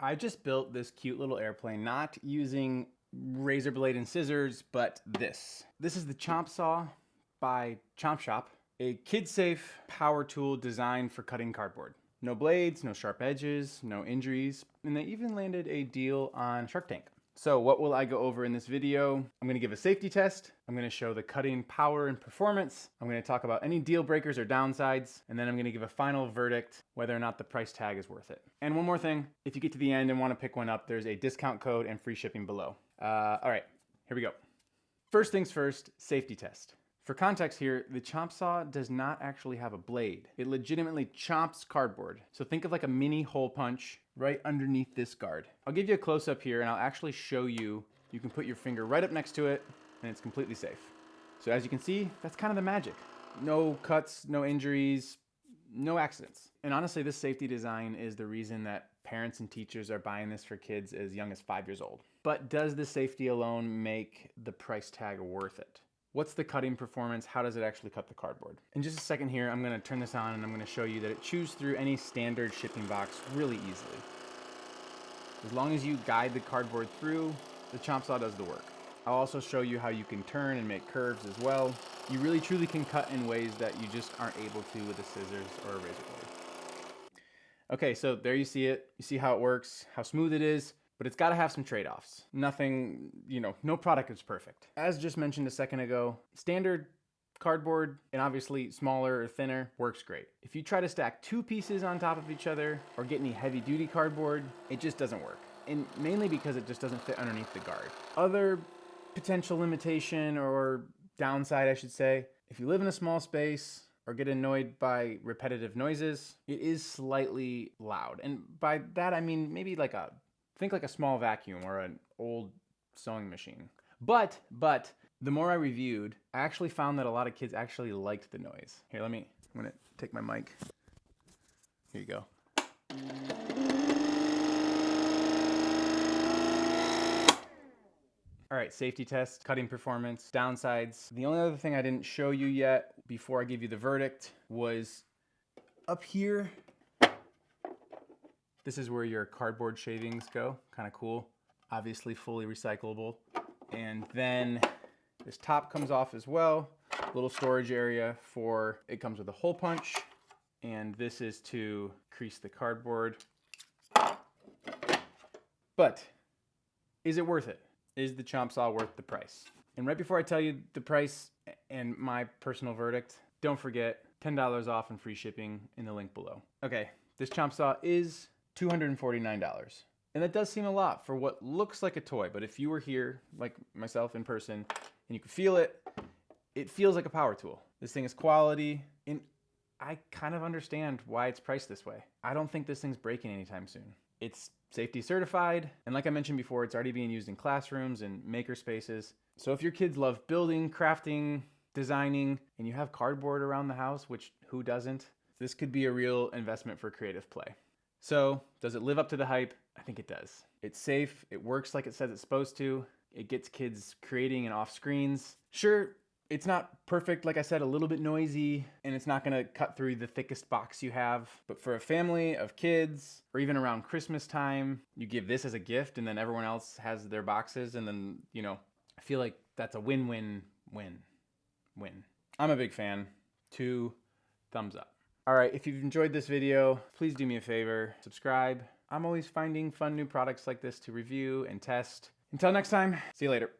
I just built this cute little airplane, not using razor blade and scissors, but this. This is the ChompSaw by ChompShop, a kid-safe power tool designed for cutting cardboard. No blades, no sharp edges, no injuries, and they even landed a deal on Shark Tank. So what will I go over in this video? I'm gonna give a safety test. I'm gonna show the cutting power and performance. I'm gonna talk about any deal breakers or downsides, and then I'm gonna give a final verdict whether or not the price tag is worth it. And one more thing, if you get to the end and wanna pick one up, there's a discount code and free shipping below. All right, here we go. First things first, safety test. For context here, the ChompSaw does not actually have a blade. It legitimately chomps cardboard. So think of like a mini hole punch right underneath this guard. I'll give you a close up here and I'll actually show you. You can put your finger right up next to it and it's completely safe. So as you can see, that's kind of the magic. No cuts, no injuries, no accidents. And honestly, this safety design is the reason that parents and teachers are buying this for kids as young as 5 years old. But does the safety alone make the price tag worth it? What's the cutting performance? How does it actually cut the cardboard? In just a second here, I'm gonna turn this on and I'm gonna show you that it chews through any standard shipping box really easily. As long as you guide the cardboard through, the ChompSaw does the work. I'll also show you how you can turn and make curves as well. You really truly can cut in ways that you just aren't able to with a scissors or a razor blade. Okay, so there you see it. You see how it works, how smooth it is. But it's got to have some trade-offs. Nothing, no product is perfect. As just mentioned a second ago, standard cardboard and obviously smaller or thinner works great. If you try to stack two pieces on top of each other or get any heavy-duty cardboard, it just doesn't work. And mainly because it just doesn't fit underneath the guard. Other potential limitation or downside, I should say, if you live in a small space or get annoyed by repetitive noises, it is slightly loud. And by that, I mean maybe think like a small vacuum or an old sewing machine. But the more I reviewed, I actually found that a lot of kids actually liked the noise. Here, I'm gonna take my mic. Here you go. All right, safety test, cutting performance, downsides. The only other thing I didn't show you yet before I give you the verdict was up here. This is where your cardboard shavings go, kind of cool. Obviously fully recyclable. And then this top comes off as well. Little storage area it comes with a hole punch. And this is to crease the cardboard. But is it worth it? Is the ChompSaw worth the price? And right before I tell you the price and my personal verdict, don't forget $10 off and free shipping in the link below. Okay, this ChompSaw is $249. And that does seem a lot for what looks like a toy, but if you were here, like myself in person, and you could feel it, it feels like a power tool. This thing is quality, and I kind of understand why it's priced this way. I don't think this thing's breaking anytime soon. It's safety certified, and like I mentioned before, it's already being used in classrooms and maker spaces. So if your kids love building, crafting, designing, and you have cardboard around the house, which who doesn't, this could be a real investment for creative play. So, does it live up to the hype? I think it does. It's safe, it works like it says it's supposed to, it gets kids creating and off screens. Sure, it's not perfect, like I said, a little bit noisy, and it's not gonna cut through the thickest box you have, but for a family of kids, or even around Christmas time, you give this as a gift and then everyone else has their boxes, and then, I feel like that's a win-win-win-win. I'm a big fan. 2 thumbs up. All right, if you've enjoyed this video, please do me a favor, subscribe. I'm always finding fun new products like this to review and test. Until next time, see you later.